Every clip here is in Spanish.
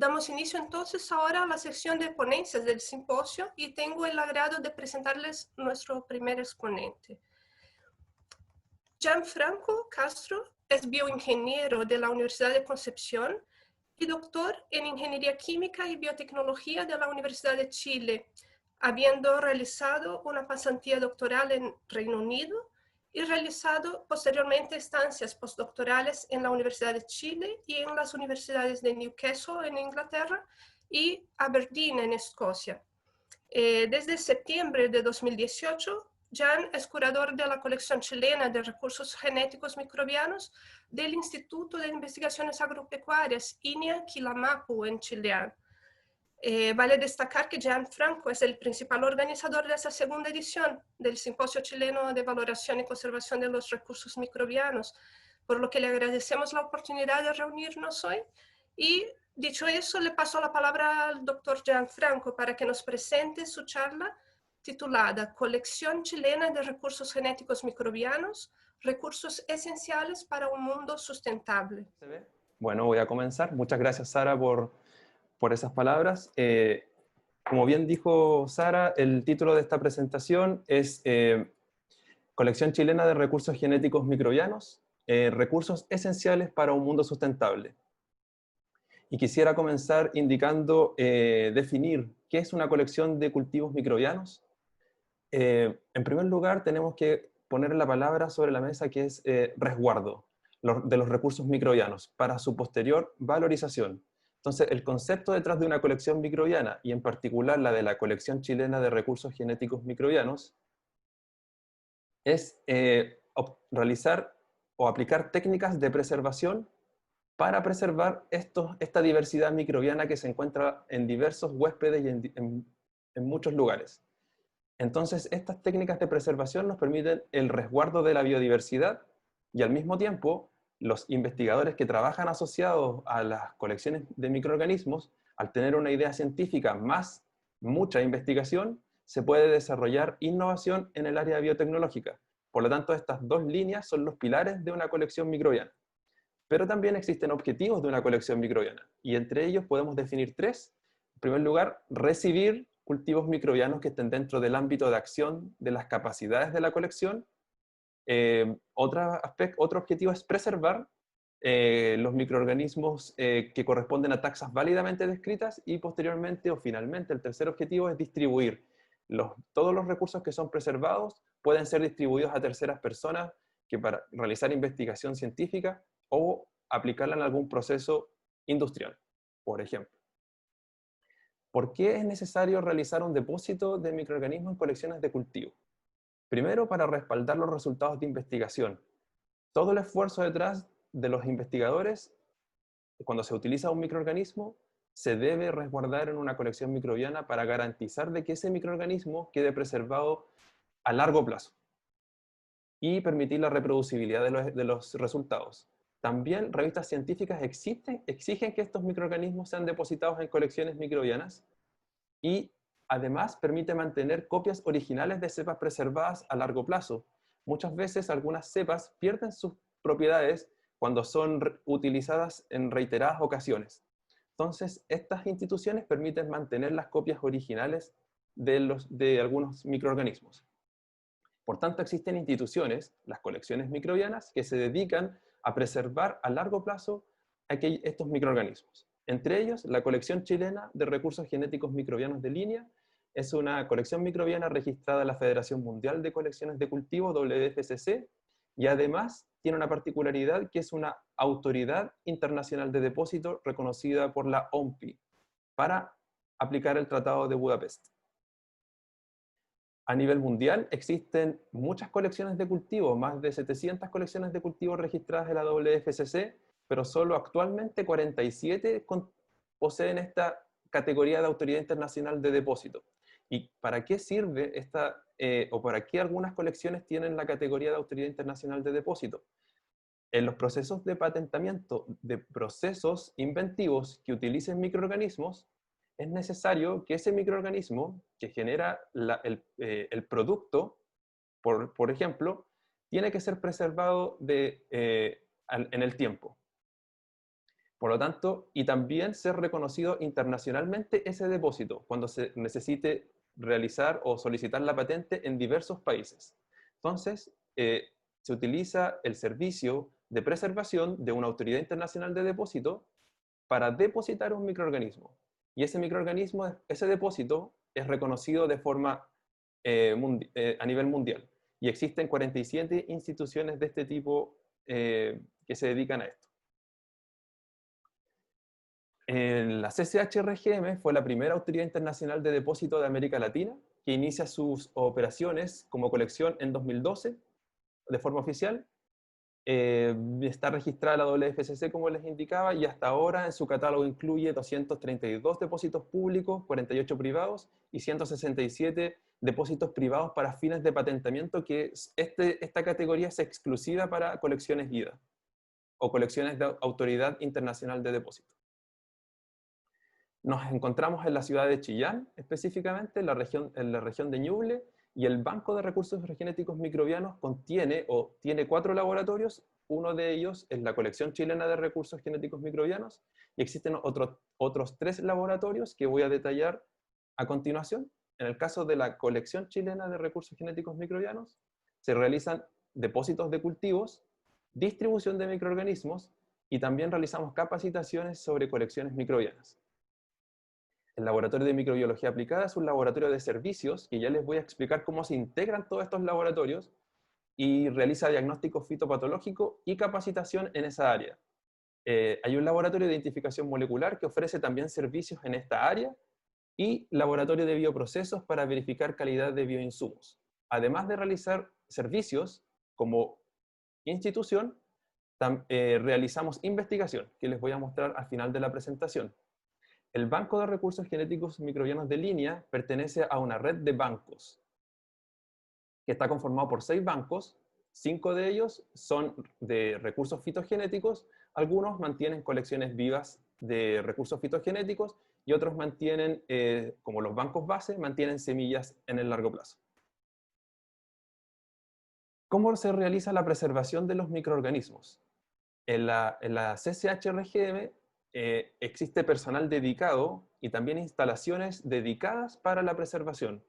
Damos inicio entonces ahora a la sección de ponencias del simposio y tengo el agrado de presentarles nuestro primer exponente. Gianfranco Castro es bioingeniero de la Universidad de Concepción y doctor en Ingeniería Química y Biotecnología de la Universidad de Chile, habiendo realizado una pasantía doctoral en Reino Unido y realizado posteriormente estancias postdoctorales en la Universidad de Chile y en las universidades de Newcastle en Inglaterra y Aberdeen en Escocia. Desde septiembre de 2018, Jan es curador de la colección chilena de recursos genéticos microbianos del Instituto de Investigaciones Agropecuarias INIA Quilamapu en Chile. Vale destacar que Gianfranco es el principal organizador de esta segunda edición del Simposio Chileno de Valoración y Conservación de los Recursos Microbianos, por lo que le agradecemos la oportunidad de reunirnos hoy. Y dicho eso, le paso la palabra al doctor Gianfranco para que nos presente su charla titulada Colección Chilena de Recursos Genéticos Microbianos, recursos esenciales para un mundo sustentable. Bueno, voy a comenzar. Muchas gracias, Sara, por esas palabras. Como bien dijo Sara, el título de esta presentación es Colección Chilena de Recursos Genéticos Microbianos, recursos esenciales para un mundo sustentable. Y quisiera comenzar indicando, definir qué es una colección de cultivos microbianos. En primer lugar, tenemos que poner la palabra sobre la mesa que es resguardo de los recursos microbianos para su posterior valorización. Entonces, el concepto detrás de una colección microbiana, y en particular la de la Colección Chilena de Recursos Genéticos Microbianos, es realizar o aplicar técnicas de preservación para preservar esta diversidad microbiana que se encuentra en diversos huéspedes y en muchos lugares. Entonces, estas técnicas de preservación nos permiten el resguardo de la biodiversidad y al mismo tiempo, los investigadores que trabajan asociados a las colecciones de microorganismos, al tener una idea científica más mucha investigación, se puede desarrollar innovación en el área biotecnológica. Por lo tanto, estas dos líneas son los pilares de una colección microbiana. Pero también existen objetivos de una colección microbiana, y entre ellos podemos definir tres. En primer lugar, recibir cultivos microbianos que estén dentro del ámbito de acción de las capacidades de la colección. Otro objetivo es preservar los microorganismos que corresponden a taxas válidamente descritas, y posteriormente o finalmente el tercer objetivo es distribuir. Todos los recursos que son preservados pueden ser distribuidos a terceras personas que para realizar investigación científica o aplicarla en algún proceso industrial, por ejemplo. ¿Por qué es necesario realizar un depósito de microorganismos en colecciones de cultivo? Primero, para respaldar los resultados de investigación. Todo el esfuerzo detrás de los investigadores, cuando se utiliza un microorganismo, se debe resguardar en una colección microbiana para garantizar de que ese microorganismo quede preservado a largo plazo y permitir la reproducibilidad de los resultados. También revistas científicas exigen que estos microorganismos sean depositados en colecciones microbianas, y además permite mantener copias originales de cepas preservadas a largo plazo. Muchas veces algunas cepas pierden sus propiedades cuando son utilizadas en reiteradas ocasiones. Entonces, estas instituciones permiten mantener las copias originales de algunos microorganismos. Por tanto, existen instituciones, las colecciones microbianas, que se dedican a preservar a largo plazo estos microorganismos. Entre ellos, la Colección Chilena de Recursos Genéticos Microbianos de Línea es una colección microbiana registrada en la Federación Mundial de Colecciones de Cultivo, WFCC, y además tiene una particularidad que es una autoridad internacional de depósito reconocida por la OMPI para aplicar el Tratado de Budapest. A nivel mundial existen muchas colecciones de cultivo, más de 700 colecciones de cultivo registradas en la WFCC, pero solo actualmente 47 poseen esta categoría de autoridad internacional de depósito. ¿Y para qué sirve o para qué algunas colecciones tienen la categoría de autoridad internacional de depósito? En los procesos de patentamiento de procesos inventivos que utilicen microorganismos, es necesario que ese microorganismo que genera el producto, por ejemplo, tiene que ser preservado en el tiempo. Por lo tanto, y también ser reconocido internacionalmente ese depósito cuando se necesite realizar o solicitar la patente en diversos países. Entonces, se utiliza el servicio de preservación de una autoridad internacional de depósito para depositar un microorganismo. Y ese microorganismo, ese depósito, es reconocido de forma a nivel mundial. Y existen 47 instituciones de este tipo que se dedican a esto. La CCH-RGM fue la primera autoridad internacional de depósito de América Latina que inicia sus operaciones como colección en 2012 de forma oficial. Está registrada la WFCC, como les indicaba, y hasta ahora en su catálogo incluye 232 depósitos públicos, 48 privados y 167 depósitos privados para fines de patentamiento, que esta categoría es exclusiva para colecciones IDA o colecciones de Autoridad Internacional de Depósito. Nos encontramos en la ciudad de Chillán, específicamente en la región de Ñuble, y el Banco de Recursos Genéticos Microbianos tiene 4 laboratorios. Uno de ellos es la Colección Chilena de Recursos Genéticos Microbianos, y existen otros 3 laboratorios que voy a detallar a continuación. En el caso de la Colección Chilena de Recursos Genéticos Microbianos, se realizan depósitos de cultivos, distribución de microorganismos, y también realizamos capacitaciones sobre colecciones microbianas. El Laboratorio de Microbiología Aplicada es un laboratorio de servicios, que ya les voy a explicar cómo se integran todos estos laboratorios, y realiza diagnóstico fitopatológico y capacitación en esa área. Hay un laboratorio de identificación molecular que ofrece también servicios en esta área, y laboratorio de bioprocesos para verificar calidad de bioinsumos. Además de realizar servicios como institución, realizamos investigación, que les voy a mostrar al final de la presentación. El Banco de Recursos Genéticos Microbianos de Línea pertenece a una red de bancos que está conformado por 6 bancos. 5 de ellos son de recursos fitogenéticos, algunos mantienen colecciones vivas de recursos fitogenéticos y otros mantienen, como los bancos base, mantienen semillas en el largo plazo. ¿Cómo se realiza la preservación de los microorganismos? En la CCH-RGM existe personal dedicado y también instalaciones dedicadas para la preservación.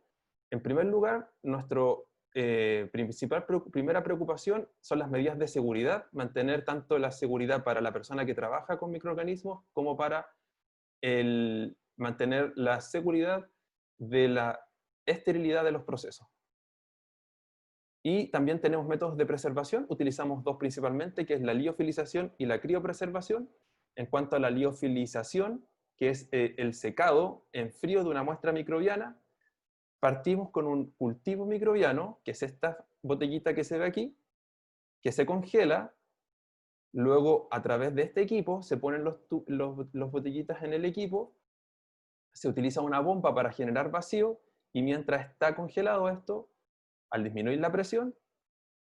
En primer lugar, nuestra primera preocupación son las medidas de seguridad, mantener tanto la seguridad para la persona que trabaja con microorganismos como para mantener la seguridad de la esterilidad de los procesos. Y también tenemos métodos de preservación, utilizamos 2 principalmente, que es la liofilización y la criopreservación. En cuanto a la liofilización, que es el secado en frío de una muestra microbiana, partimos con un cultivo microbiano, que es esta botellita que se ve aquí, que se congela. Luego, a través de este equipo, se ponen los botellitas en el equipo, se utiliza una bomba para generar vacío, y mientras está congelado esto, al disminuir la presión,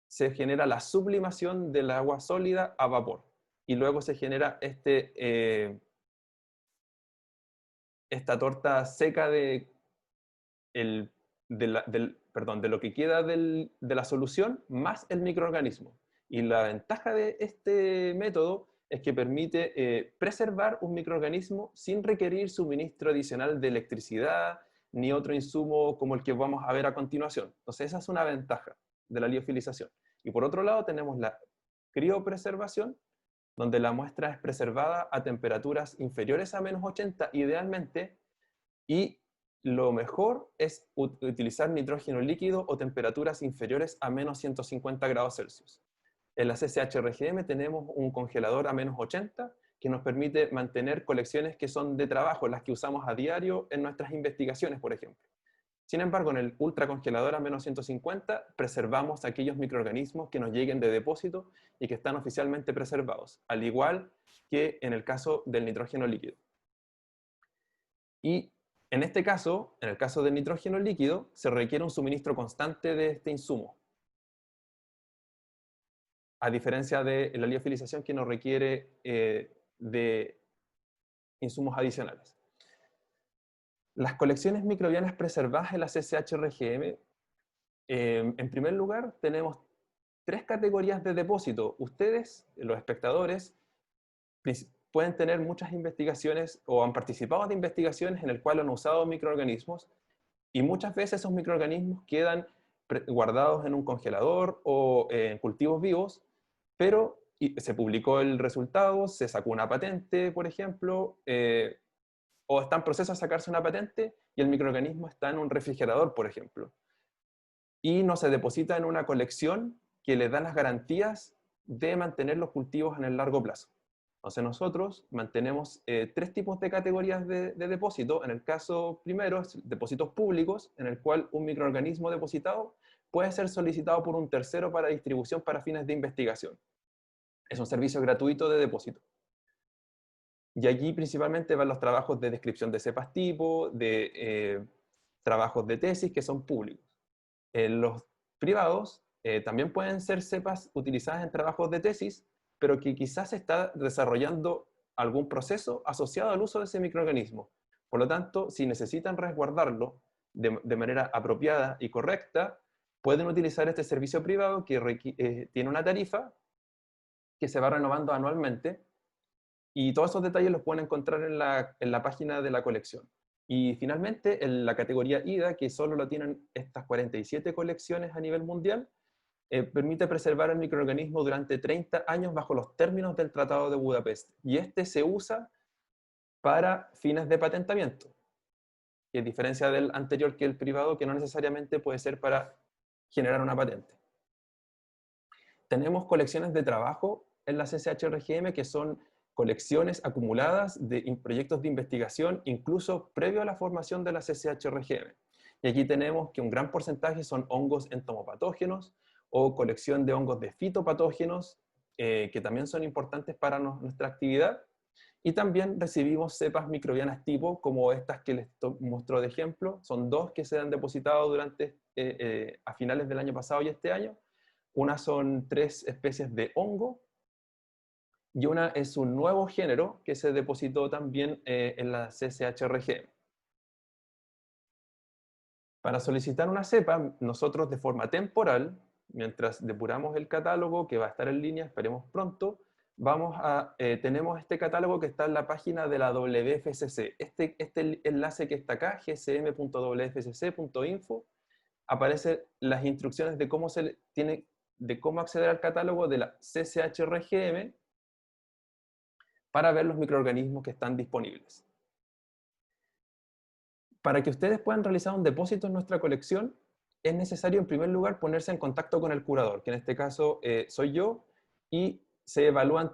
se genera la sublimación del agua sólida a vapor. Y luego se genera esta torta seca de lo que queda de la solución más el microorganismo. Y la ventaja de este método es que permite preservar un microorganismo sin requerir suministro adicional de electricidad ni otro insumo como el que vamos a ver a continuación. Entonces esa es una ventaja de la liofilización. Y por otro lado tenemos la criopreservación, donde la muestra es preservada a temperaturas inferiores a -80 idealmente, y lo mejor es utilizar nitrógeno líquido o temperaturas inferiores a -150 grados Celsius. En la CCH-RGM tenemos un congelador a -80 que nos permite mantener colecciones que son de trabajo, las que usamos a diario en nuestras investigaciones, por ejemplo. Sin embargo, en el ultracongelador a -150 preservamos aquellos microorganismos que nos lleguen de depósito y que están oficialmente preservados, al igual que en el caso del nitrógeno líquido. Y en este caso, en el caso del nitrógeno líquido, se requiere un suministro constante de este insumo, a diferencia de la liofilización, que no requiere de insumos adicionales. Las colecciones microbianas preservadas en la CCH-RGM, en primer lugar, tenemos 3 categorías de depósito. Ustedes, los espectadores, pueden tener muchas investigaciones o han participado de investigaciones en el cual han usado microorganismos y muchas veces esos microorganismos quedan guardados en un congelador o en cultivos vivos, pero se publicó el resultado, se sacó una patente, por ejemplo, o está en proceso de sacarse una patente y el microorganismo está en un refrigerador, por ejemplo, y no se deposita en una colección que le da las garantías de mantener los cultivos en el largo plazo. Entonces nosotros mantenemos tres tipos de categorías de depósito. En el caso primero, depósitos públicos, en el cual un microorganismo depositado puede ser solicitado por un tercero para distribución para fines de investigación. Es un servicio gratuito de depósito. Y allí principalmente van los trabajos de descripción de cepas tipo, de trabajos de tesis que son públicos. Los privados también pueden ser cepas utilizadas en trabajos de tesis, pero que quizás se está desarrollando algún proceso asociado al uso de ese microorganismo. Por lo tanto, si necesitan resguardarlo de manera apropiada y correcta, pueden utilizar este servicio privado que tiene una tarifa que se va renovando anualmente, y todos esos detalles los pueden encontrar en la página de la colección. Y finalmente, en la categoría IDA, que solo lo tienen estas 47 colecciones a nivel mundial, permite preservar el microorganismo durante 30 años bajo los términos del Tratado de Budapest. Y este se usa para fines de patentamiento, y a diferencia del anterior, que el privado, que no necesariamente puede ser para generar una patente. Tenemos colecciones de trabajo en la CCH-RGM que son colecciones acumuladas de proyectos de investigación, incluso previo a la formación de la CCH-RGM. Y aquí tenemos que un gran porcentaje son hongos entomopatógenos o colección de hongos de fitopatógenos, que también son importantes para nuestra actividad. Y también recibimos cepas microbianas tipo, como estas que les muestro de ejemplo. Son dos que se han depositado a finales del año pasado y este año. Una son 3 especies de hongo, y una es un nuevo género que se depositó también en la CCH-RGM. Para solicitar una cepa, nosotros de forma temporal, mientras depuramos el catálogo, que va a estar en línea, esperemos pronto, tenemos este catálogo que está en la página de la WFCC. Este enlace que está acá, gsm.wfcc.info, aparecen las instrucciones de cómo acceder al catálogo de la CCH-RGM para ver los microorganismos que están disponibles. Para que ustedes puedan realizar un depósito en nuestra colección, es necesario en primer lugar ponerse en contacto con el curador, que en este caso soy yo, y se evalúan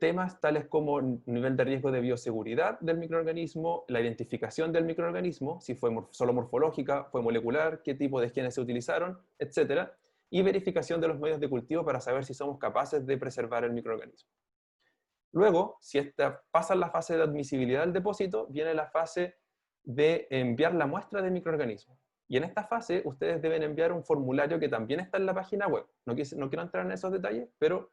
temas tales como nivel de riesgo de bioseguridad del microorganismo, la identificación del microorganismo, si fue solo morfológica, fue molecular, qué tipo de genes se utilizaron, etc. Y verificación de los medios de cultivo para saber si somos capaces de preservar el microorganismo. Luego, si pasa la fase de admisibilidad del depósito, viene la fase de enviar la muestra de microorganismo. Y en esta fase, ustedes deben enviar un formulario que también está en la página web. No quiero entrar en esos detalles, pero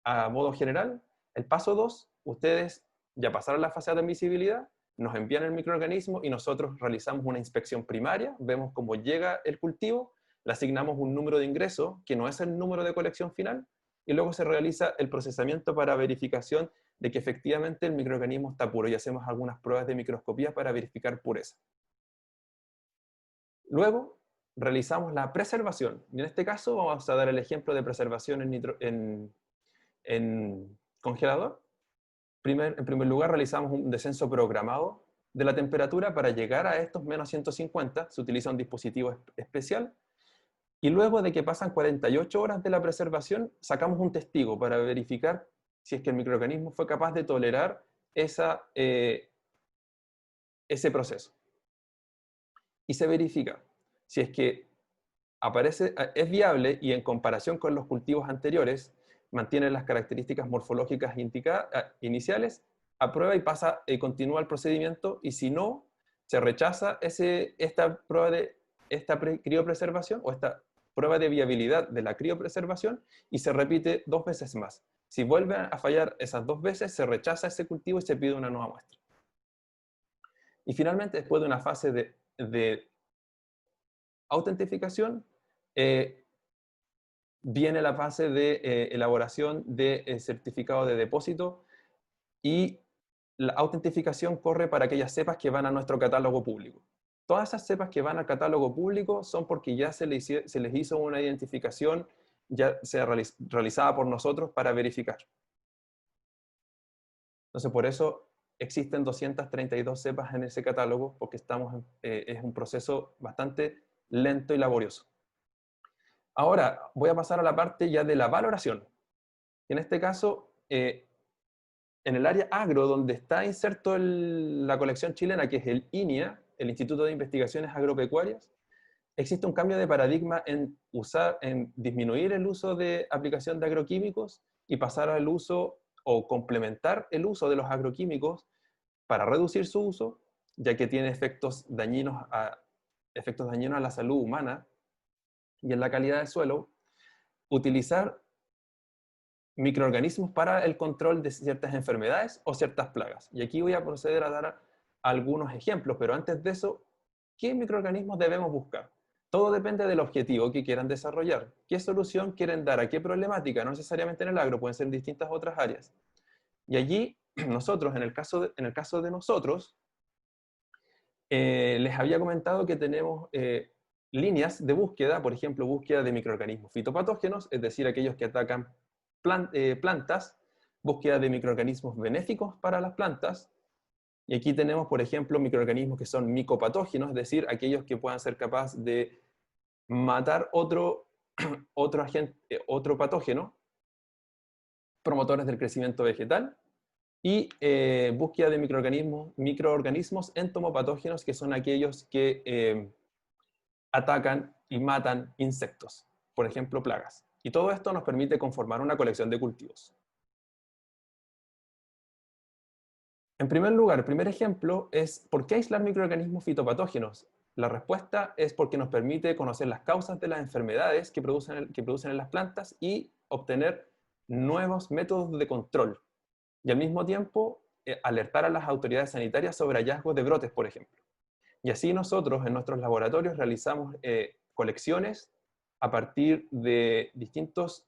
a modo general, el paso 2, ustedes ya pasaron la fase de admisibilidad, nos envían el microorganismo y nosotros realizamos una inspección primaria, vemos cómo llega el cultivo, le asignamos un número de ingreso, que no es el número de colección final, y luego se realiza el procesamiento para verificación de que efectivamente el microorganismo está puro, y hacemos algunas pruebas de microscopía para verificar pureza. Luego realizamos la preservación, y en este caso vamos a dar el ejemplo de preservación en congelador. En primer lugar realizamos un descenso programado de la temperatura para llegar a estos menos 150, se utiliza un dispositivo especial. Y luego de que pasan 48 horas de la preservación, sacamos un testigo para verificar si es que el microorganismo fue capaz de tolerar ese proceso. Y se verifica si es que es viable y en comparación con los cultivos anteriores, mantiene las características morfológicas iniciales, aprueba y continúa el procedimiento, y si no, se rechaza esta criopreservación o esta prueba de viabilidad de la criopreservación, y se repite 2 veces más. Si vuelven a fallar esas 2 veces, se rechaza ese cultivo y se pide una nueva muestra. Y finalmente, después de una fase de autentificación, viene la fase de elaboración de certificado de depósito, y la autentificación corre para aquellas cepas que van a nuestro catálogo público. Todas esas cepas que van al catálogo público son porque ya se les hizo una identificación ya sea realizada por nosotros para verificar. Entonces, por eso existen 232 cepas en ese catálogo, porque es un proceso bastante lento y laborioso. Ahora, voy a pasar a la parte ya de la valoración. En este caso, en el área agro, donde está inserto la colección chilena, que es el INIA, el Instituto de Investigaciones Agropecuarias, existe un cambio de paradigma en disminuir el uso de aplicación de agroquímicos y pasar al uso o complementar el uso de los agroquímicos para reducir su uso, ya que tiene efectos dañinos a la salud humana y en la calidad del suelo, utilizar microorganismos para el control de ciertas enfermedades o ciertas plagas. Y aquí voy a proceder a dar algunos ejemplos, pero antes de eso, ¿qué microorganismos debemos buscar? Todo depende del objetivo que quieran desarrollar. ¿Qué solución quieren dar? ¿A qué problemática? No necesariamente en el agro, pueden ser en distintas otras áreas. Y allí, nosotros, en el caso de nosotros, les había comentado que tenemos líneas de búsqueda, por ejemplo, búsqueda de microorganismos fitopatógenos, es decir, aquellos que atacan plantas, búsqueda de microorganismos benéficos para las plantas, y aquí tenemos, por ejemplo, microorganismos que son micopatógenos, es decir, aquellos que puedan ser capaces de matar otro patógeno, promotores del crecimiento vegetal, y búsqueda de microorganismos entomopatógenos, que son aquellos que atacan y matan insectos, por ejemplo, plagas. Y todo esto nos permite conformar una colección de cultivos. En primer lugar, el primer ejemplo es ¿por qué aislar microorganismos fitopatógenos? La respuesta es porque nos permite conocer las causas de las enfermedades que producen en las plantas y obtener nuevos métodos de control. Y al mismo tiempo, alertar a las autoridades sanitarias sobre hallazgos de brotes, por ejemplo. Y así nosotros en nuestros laboratorios realizamos colecciones a partir de distintos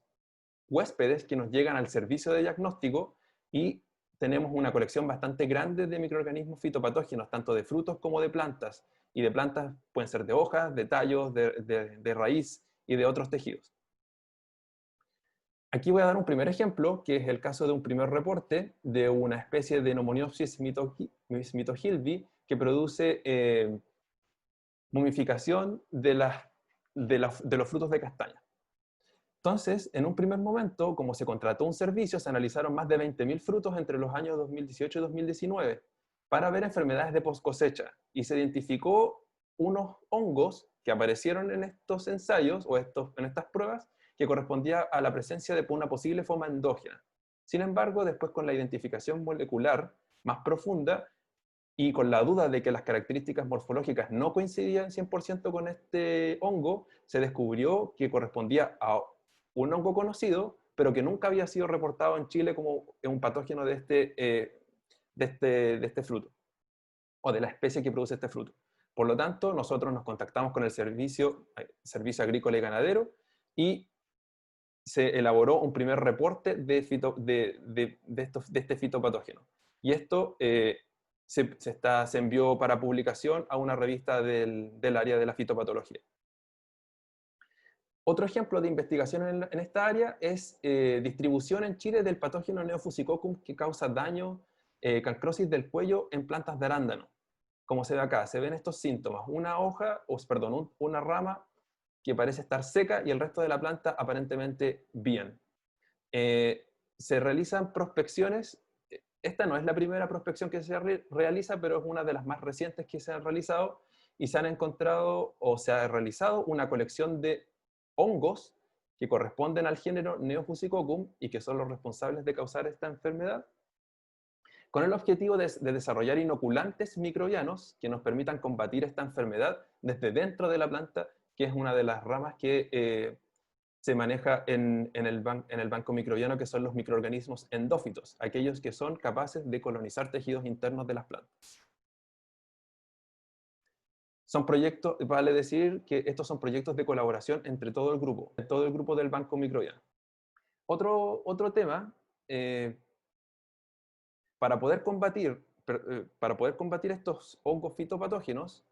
huéspedes que nos llegan al servicio de diagnóstico y tenemos una colección bastante grande de microorganismos fitopatógenos, tanto de frutos como de plantas. Y de plantas pueden ser de hojas, de tallos, de raíz y de otros tejidos. Aquí voy a dar un primer ejemplo, que es el caso de un primer reporte de una especie de Nomoniopsis mitohilbi que produce momificación de los frutos de castaña. Entonces, en un primer momento, como se contrató un servicio, se analizaron más de 20.000 frutos entre los años 2018 y 2019 para ver enfermedades de post cosecha y se identificó unos hongos que aparecieron en estos ensayos o en estas pruebas que correspondía a la presencia de una posible forma endógena. Sin embargo, después con la identificación molecular más profunda y con la duda de que las características morfológicas no coincidían 100% con este hongo, se descubrió que correspondía a un hongo conocido, pero que nunca había sido reportado en Chile como un patógeno de este fruto, o de la especie que produce este fruto. Por lo tanto, nosotros nos contactamos con el Servicio Agrícola y Ganadero y se elaboró un primer reporte de este fitopatógeno. Y esto se envió para publicación a una revista del área de la fitopatología. Otro ejemplo de investigación en esta área es distribución en Chile del patógeno Neofusicoccus que causa daño, cancrosis del cuello en plantas de arándano. Como se ve acá, se ven estos síntomas, una rama que parece estar seca y el resto de la planta aparentemente bien. Se realizan prospecciones, esta no es la primera prospección que se realiza, pero es una de las más recientes que se han realizado y se han encontrado o se ha realizado una colección de hongos que corresponden al género Neofusicoccus y que son los responsables de causar esta enfermedad, con el objetivo de desarrollar inoculantes microbianos que nos permitan combatir esta enfermedad desde dentro de la planta, que es una de las ramas que se maneja en el banco microbiano, que son los microorganismos endófitos, aquellos que son capaces de colonizar tejidos internos de las plantas. Son proyectos, vale decir que estos son proyectos de colaboración entre todo el grupo del banco microbiano. Otro tema para poder combatir estos hongos fitopatógenos,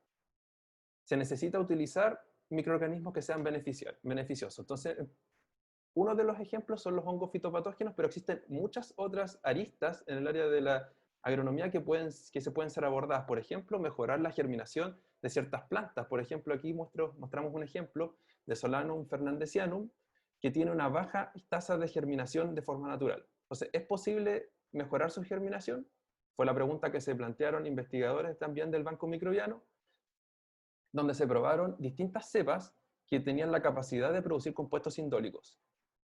se necesita utilizar microorganismos que sean beneficiosos. Entonces, uno de los ejemplos son los hongos fitopatógenos, pero existen muchas otras aristas en el área de la agronomía que se pueden ser abordadas. Por ejemplo, mejorar la germinación de ciertas plantas. Por ejemplo, aquí mostramos un ejemplo de Solanum fernandesianum, que tiene una baja tasa de germinación de forma natural. Entonces, ¿es posible mejorar su germinación? Fue la pregunta que se plantearon investigadores también del Banco Microbiano, donde se probaron distintas cepas que tenían la capacidad de producir compuestos indólicos.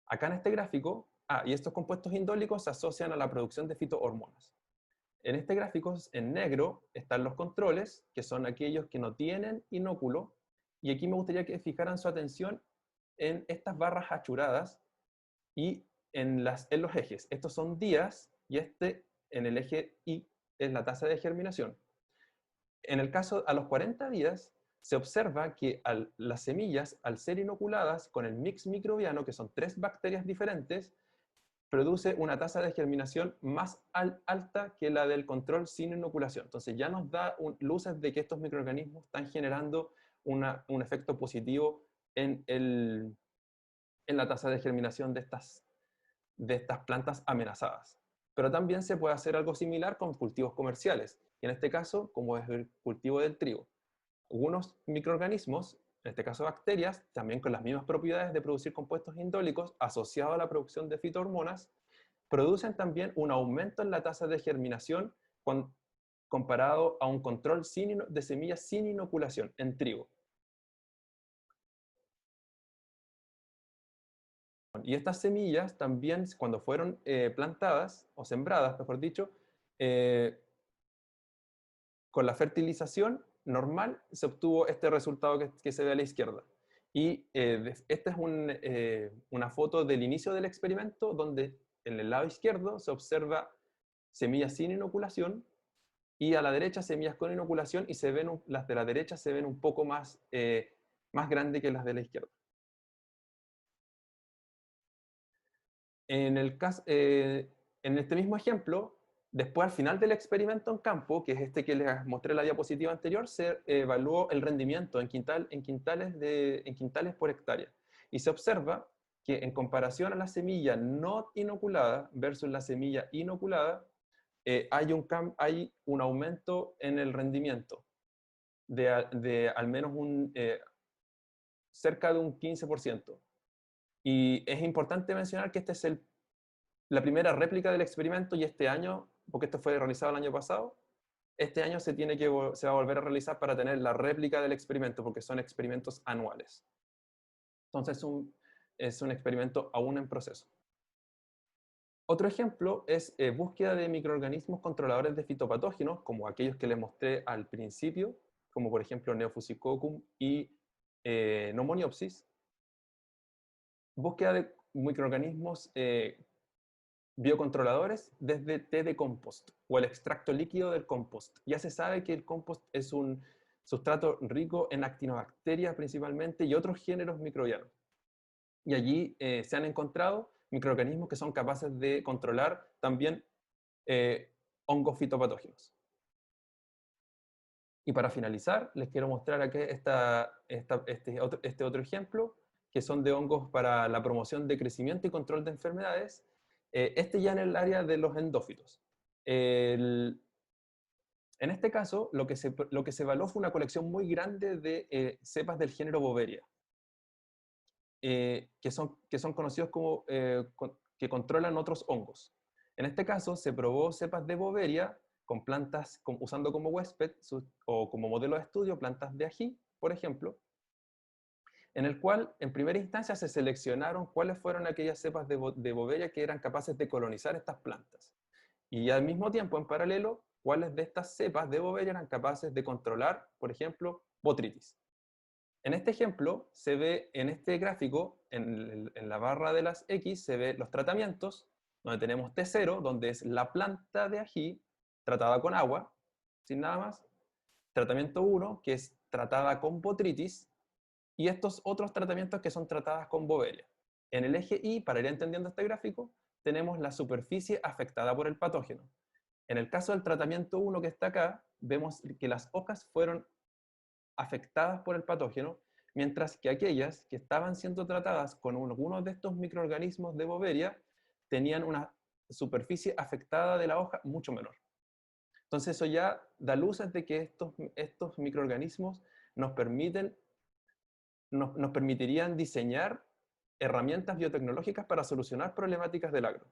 Acá en este gráfico, y estos compuestos indólicos se asocian a la producción de fitohormonas. En este gráfico, en negro, están los controles, que son aquellos que no tienen inóculo, y aquí me gustaría que fijaran su atención en estas barras achuradas y en los ejes. Estos son días, y en el eje Y es la tasa de germinación. En el caso, a los 40 días, se observa que las semillas, al ser inoculadas con el mix microbiano, que son 3 bacterias diferentes, produce una tasa de germinación más alta que la del control sin inoculación. Entonces ya nos da luces de que estos microorganismos están generando un efecto positivo en la tasa de germinación de estas plantas amenazadas. Pero también se puede hacer algo similar con cultivos comerciales, y en este caso, como es el cultivo del trigo. Algunos microorganismos, en este caso bacterias, también con las mismas propiedades de producir compuestos indólicos asociados a la producción de fitohormonas, producen también un aumento en la tasa de germinación comparado a un control de semillas sin inoculación en trigo. Y estas semillas también, cuando fueron plantadas, o sembradas, mejor dicho, con la fertilización normal se obtuvo este resultado que se ve a la izquierda. Y esta es una foto del inicio del experimento, donde en el lado izquierdo se observa semillas sin inoculación, y a la derecha semillas con inoculación, y las de la derecha se ven un poco más grandes que las de la izquierda. En este mismo ejemplo, después al final del experimento en campo, que es este que les mostré en la diapositiva anterior, se evaluó el rendimiento en quintales por hectárea. Y se observa que en comparación a la semilla no inoculada versus la semilla inoculada, hay un aumento en el rendimiento de al menos cerca de un 15%. Y es importante mencionar que esta es la primera réplica del experimento, y este año, porque esto fue realizado el año pasado, este año se va a volver a realizar para tener la réplica del experimento, porque son experimentos anuales. Entonces es un experimento aún en proceso. Otro ejemplo es búsqueda de microorganismos controladores de fitopatógenos, como aquellos que les mostré al principio, como por ejemplo Neophysicoccus y Nomoniopsis. Búsqueda de microorganismos biocontroladores desde té de compost o el extracto líquido del compost. Ya se sabe que el compost es un sustrato rico en actinobacterias principalmente y otros géneros microbianos. Y allí se han encontrado microorganismos que son capaces de controlar también hongos fitopatógenos. Y para finalizar, les quiero mostrar aquí este otro ejemplo, que son de hongos para la promoción de crecimiento y control de enfermedades, ya en el área de los endófitos. En este caso, lo que se evaluó fue una colección muy grande de cepas del género Boveria, que son conocidos como que controlan otros hongos. En este caso, se probó cepas de Boveria con plantas, usando como huésped o como modelo de estudio plantas de ají, por ejemplo, en el cual en primera instancia se seleccionaron cuáles fueron aquellas cepas de Boveria que eran capaces de colonizar estas plantas. Y al mismo tiempo, en paralelo, cuáles de estas cepas de Boveria eran capaces de controlar, por ejemplo, botrytis. En este ejemplo, se ve en este gráfico, en la barra de las X, se ve los tratamientos, donde tenemos T0, donde es la planta de ají tratada con agua, sin nada más. Tratamiento 1, que es tratada con botrytis, y estos otros tratamientos que son tratadas con Boveria. En el eje Y, para ir entendiendo este gráfico, tenemos la superficie afectada por el patógeno. En el caso del tratamiento 1 que está acá, vemos que las ocas fueron afectadas por el patógeno, mientras que aquellas que estaban siendo tratadas con algunos de estos microorganismos de Boveria tenían una superficie afectada de la hoja mucho menor. Entonces eso ya da luces de que estos microorganismos nos permitirían diseñar herramientas biotecnológicas para solucionar problemáticas del agro.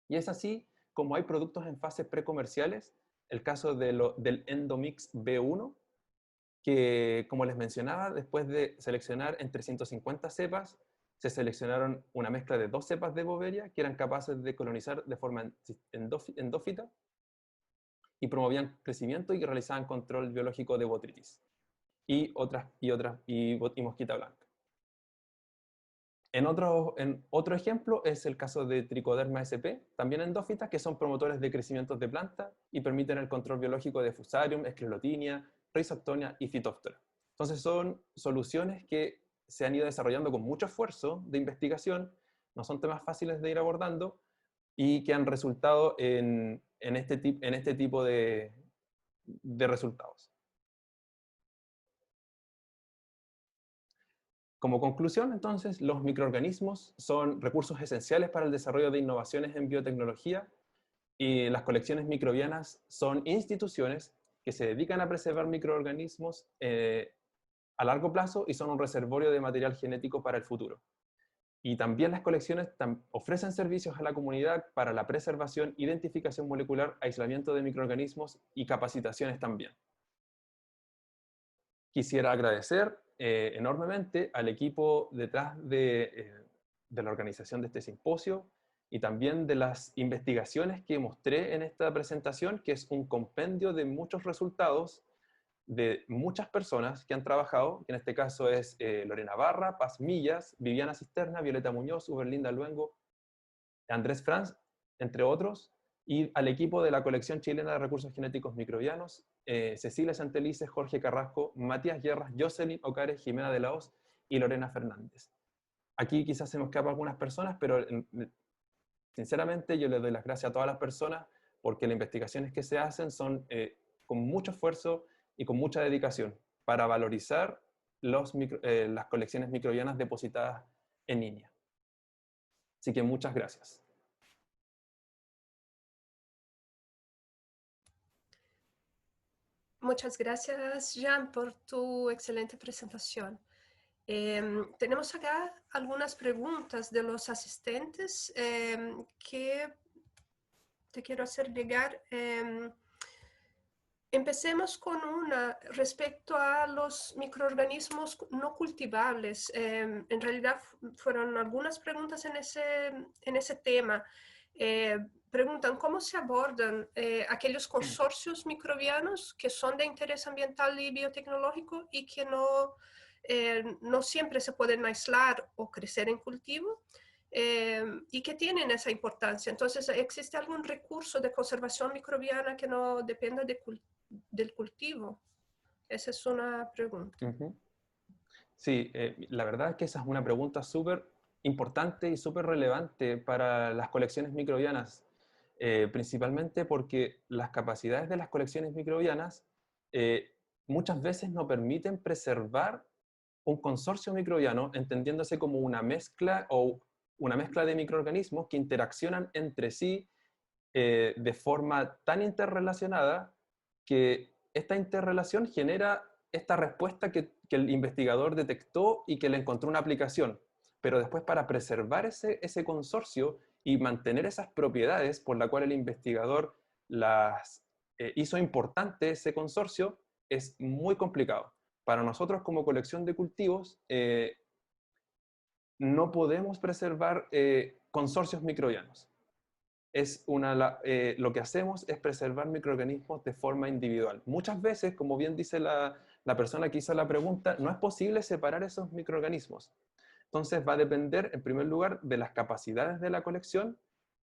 Y es así como hay productos en fases precomerciales, el caso del Endomix B1, que, como les mencionaba, después de seleccionar entre 150 cepas, se seleccionaron una mezcla de 2 cepas de Boveria que eran capaces de colonizar de forma endófita y promovían crecimiento y realizaban control biológico de botritis y mosquita blanca. En otro ejemplo es el caso de Trichoderma sp, también endófitas, que son promotores de crecimientos de planta y permiten el control biológico de Fusarium, Sclerotinia, Rhizoctonia y Phytophthora. Entonces son soluciones que se han ido desarrollando con mucho esfuerzo de investigación, no son temas fáciles de ir abordando y que han resultado en este tipo de resultados. Como conclusión, entonces, los microorganismos son recursos esenciales para el desarrollo de innovaciones en biotecnología y las colecciones microbianas son instituciones que se dedican a preservar microorganismos a largo plazo y son un reservorio de material genético para el futuro. Y también las colecciones ofrecen servicios a la comunidad para la preservación, identificación molecular, aislamiento de microorganismos y capacitaciones también. Quisiera agradecer enormemente al equipo detrás de la organización de este simposio y también de las investigaciones que mostré en esta presentación, que es un compendio de muchos resultados de muchas personas que han trabajado, que en este caso es Lorena Barra, Paz Millas, Viviana Cisterna, Violeta Muñoz, Uberlinda Luengo, Andrés Franz, entre otros, y al equipo de la Colección Chilena de Recursos Genéticos Microbianos, Cecilia Santelices, Jorge Carrasco, Matías Guerras, Jocelyn Ocares, Jimena de la Hoz y Lorena Fernández. Aquí quizás se me escapan algunas personas, pero sinceramente yo les doy las gracias a todas las personas porque las investigaciones que se hacen son con mucho esfuerzo y con mucha dedicación para valorizar las colecciones microbianas depositadas en línea. Así que muchas gracias. Muchas gracias, Jean, por tu excelente presentación. Tenemos acá algunas preguntas de los asistentes que te quiero hacer llegar. Empecemos con una respecto a los microorganismos no cultivables. En realidad fueron algunas preguntas en ese tema. Preguntan cómo se abordan aquellos consorcios microbianos que son de interés ambiental y biotecnológico y que no siempre se pueden aislar o crecer en cultivo. Y que tienen esa importancia. Entonces, ¿existe algún recurso de conservación microbiana que no dependa del cultivo? Esa es una pregunta. Sí, la verdad es que esa es una pregunta súper importante y súper relevante para las colecciones microbianas, principalmente porque las capacidades de las colecciones microbianas muchas veces no permiten preservar un consorcio microbiano, entendiéndose como una mezcla de microorganismos que interaccionan entre sí de forma tan interrelacionada que esta interrelación genera esta respuesta que el investigador detectó y que le encontró una aplicación. Pero después, para preservar ese consorcio y mantener esas propiedades por la cual el investigador las hizo importante ese consorcio, es muy complicado. Para nosotros como colección de cultivos, no podemos preservar consorcios microbianos. Lo que hacemos es preservar microorganismos de forma individual. Muchas veces, como bien dice la persona que hizo la pregunta, no es posible separar esos microorganismos. Entonces va a depender, en primer lugar, de las capacidades de la colección.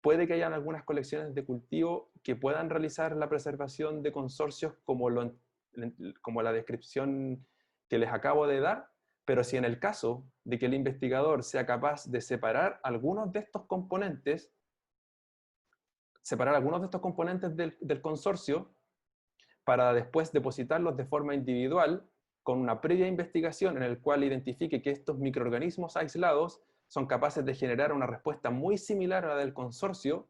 Puede que hayan algunas colecciones de cultivo que puedan realizar la preservación de consorcios como la descripción que les acabo de dar, pero si en el caso de que el investigador sea capaz de separar algunos de estos componentes, separar algunos de estos componentes del consorcio para después depositarlos de forma individual con una previa investigación en el cual identifique que estos microorganismos aislados son capaces de generar una respuesta muy similar a la del consorcio,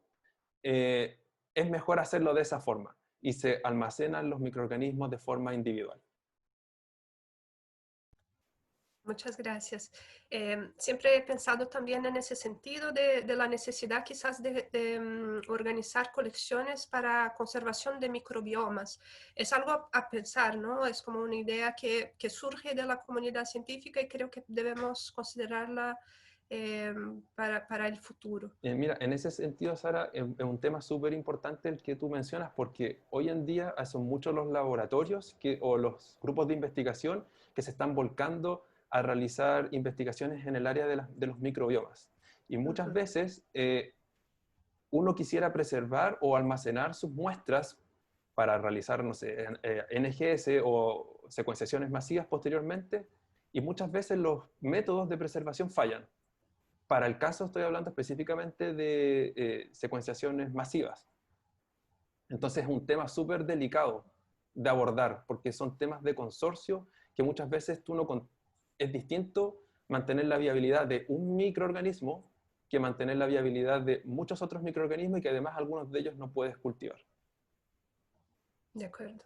es mejor hacerlo de esa forma y se almacenan los microorganismos de forma individual. Muchas gracias. Siempre he pensado también en ese sentido de la necesidad quizás de organizar colecciones para conservación de microbiomas. Es algo a pensar, ¿no? Es como una idea que surge de la comunidad científica y creo que debemos considerarla para el futuro. Mira, en ese sentido, Sara, es un tema súper importante el que tú mencionas, porque hoy en día son muchos los laboratorios o los grupos de investigación que se están volcando a realizar investigaciones en el área de los microbiomas. Y muchas veces uno quisiera preservar o almacenar sus muestras para realizar, no sé, NGS o secuenciaciones masivas posteriormente, y muchas veces los métodos de preservación fallan. Para el caso estoy hablando específicamente de secuenciaciones masivas. Entonces es un tema súper delicado de abordar, porque son temas de consorcio que muchas veces es distinto mantener la viabilidad de un microorganismo que mantener la viabilidad de muchos otros microorganismos y que además algunos de ellos no puedes cultivar. De acuerdo.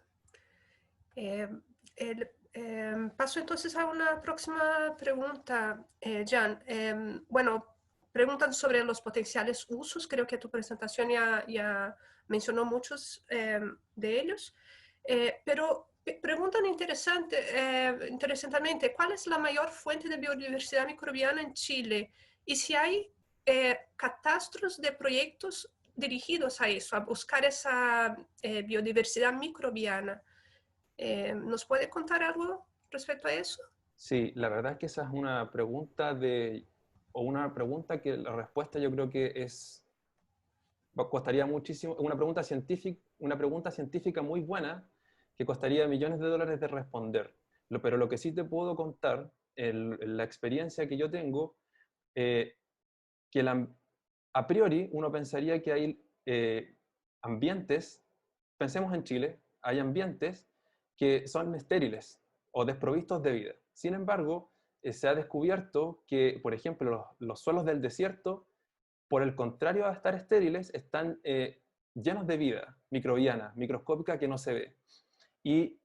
Paso entonces a una próxima pregunta, Jan. Bueno, preguntan sobre los potenciales usos. Creo que tu presentación ya mencionó muchos de ellos. Pero preguntan interesantemente, ¿cuál es la mayor fuente de biodiversidad microbiana en Chile? Y si hay catastros de proyectos dirigidos a eso, a buscar esa biodiversidad microbiana. ¿Nos puede contar algo respecto a eso? Sí, la verdad es que esa es una pregunta o una pregunta que la respuesta yo creo que costaría muchísimo, una pregunta científica muy buena que costaría millones de dólares de responder. Pero lo que sí te puedo contar, la experiencia que yo tengo, que a priori uno pensaría que hay ambientes, pensemos en Chile, hay ambientes que son estériles o desprovistos de vida. Sin embargo, se ha descubierto que, por ejemplo, los suelos del desierto, por el contrario a estar estériles, están llenos de vida microbiana, microscópica que no se ve. Y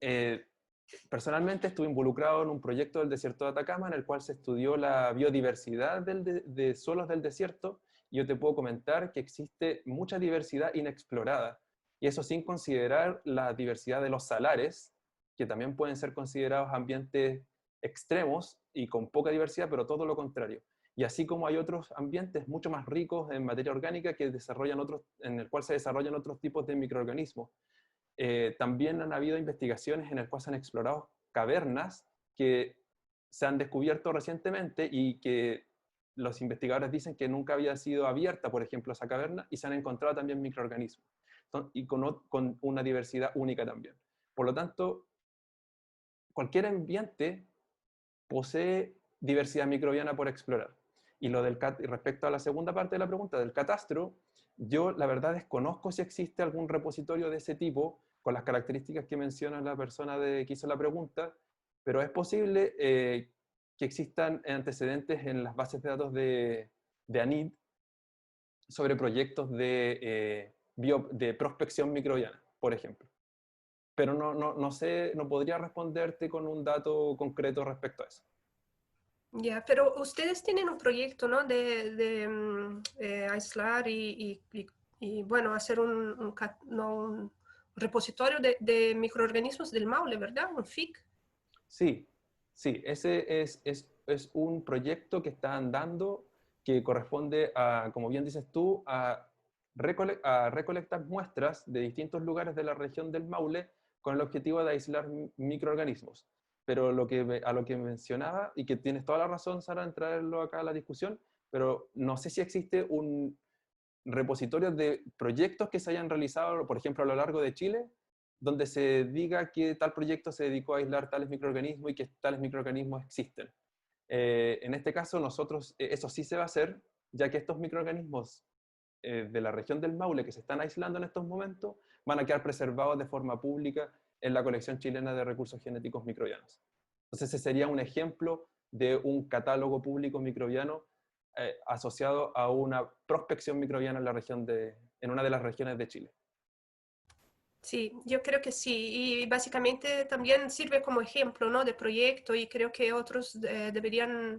personalmente estuve involucrado en un proyecto del desierto de Atacama en el cual se estudió la biodiversidad de suelos del desierto, y yo te puedo comentar que existe mucha diversidad inexplorada, y eso sin considerar la diversidad de los salares, que también pueden ser considerados ambientes extremos y con poca diversidad, pero todo lo contrario. Y así como hay otros ambientes mucho más ricos en materia orgánica en el cual se desarrollan otros tipos de microorganismos. También han habido investigaciones en las cuales se han explorado cavernas que se han descubierto recientemente y que los investigadores dicen que nunca había sido abierta, por ejemplo, esa caverna, y se han encontrado también microorganismos y con una diversidad única también. Por lo tanto, cualquier ambiente posee diversidad microbiana por explorar. Y respecto a la segunda parte de la pregunta del catastro, yo la verdad desconozco si existe algún repositorio de ese tipo con las características que menciona la persona que hizo la pregunta, pero es posible que existan antecedentes en las bases de datos de ANID sobre proyectos de prospección microbiana, por ejemplo. Pero no sé, no podría responderte con un dato concreto respecto a eso. Ya, pero ustedes tienen un proyecto, ¿no? De aislar y, bueno, hacer un repositorio de microorganismos del Maule, ¿verdad? Un FIC. Sí, sí, ese es un proyecto que está andando, que corresponde a, como bien dices tú, a recolectar muestras de distintos lugares de la región del Maule con el objetivo de aislar microorganismos. Pero a lo que mencionaba, y que tienes toda la razón, Sara, en traerlo acá a la discusión, pero no sé si existe un repositorio de proyectos que se hayan realizado, por ejemplo, a lo largo de Chile, donde se diga que tal proyecto se dedicó a aislar tales microorganismos y que tales microorganismos existen. En este caso, eso sí se va a hacer, ya que estos microorganismos de la región del Maule que se están aislando en estos momentos van a quedar preservados de forma pública en la colección chilena de recursos genéticos microbianos. Entonces ese sería un ejemplo de un catálogo público microbiano asociado a una prospección microbiana en, en una de las regiones de Chile. Sí, yo creo que sí, y básicamente también sirve como ejemplo, ¿no?, de proyecto, y creo que otros deberían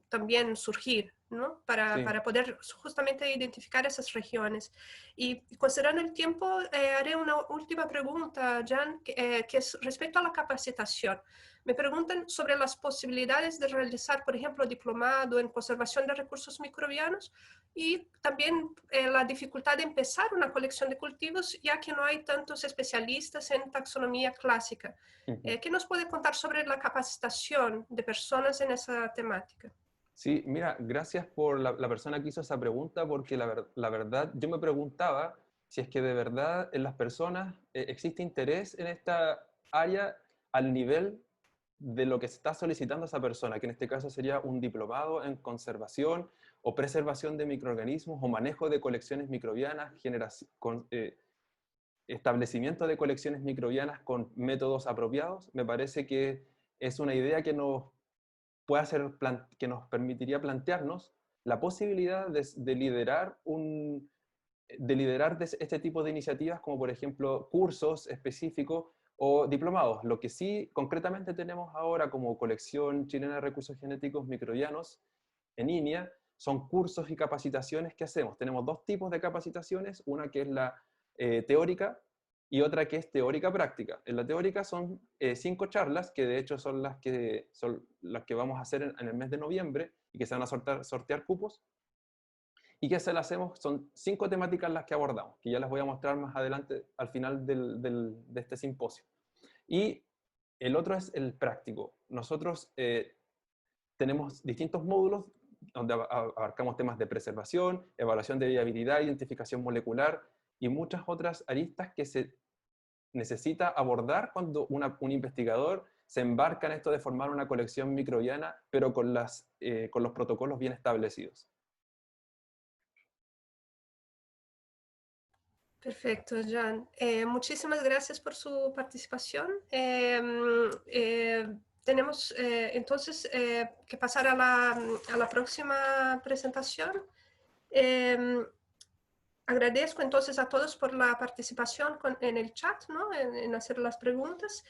también surgir, ¿no?, Sí. para poder justamente identificar esas regiones. Y considerando el tiempo, haré una última pregunta, Jan, que es respecto a la capacitación. Me preguntan sobre las posibilidades de realizar, por ejemplo, diplomado en conservación de recursos microbianos, y también la dificultad de empezar una colección de cultivos, ya que no hay tantos especialistas en taxonomía clásica. ¿Qué nos puede contar sobre la capacitación de personas en esa temática? Sí, mira, gracias por la persona que hizo esa pregunta, porque la verdad, yo me preguntaba si es que de verdad en las personas existe interés en esta área al nivel de lo que se está solicitando a esa persona, que en este caso sería un diplomado en conservación o preservación de microorganismos o manejo de colecciones microbianas, establecimiento de colecciones microbianas con métodos apropiados. Me parece que es una idea que que nos permitiría plantearnos la posibilidad de liderar este tipo de iniciativas, como por ejemplo cursos específicos o diplomados. Lo que sí concretamente tenemos ahora como colección chilena de recursos genéticos microbianos en INIA son cursos y capacitaciones que hacemos. Tenemos dos tipos de capacitaciones, una que es la teórica y otra que es teórica práctica. En la teórica son 5 charlas, que de hecho son las que vamos a hacer en el mes de noviembre y que se van a sortear cupos. ¿Y qué se las hacemos? Son 5 temáticas las que abordamos, que ya les voy a mostrar más adelante al final de este simposio. Y el otro es el práctico. Nosotros tenemos distintos módulos donde abarcamos temas de preservación, evaluación de viabilidad, identificación molecular y muchas otras aristas que se necesita abordar cuando un investigador se embarca en esto de formar una colección microbiana, pero con los protocolos bien establecidos. Perfecto, Jan. Muchísimas gracias por su participación. Tenemos entonces que pasar a la próxima presentación. Agradezco entonces a todos por la participación en el chat, ¿no?, en hacer las preguntas.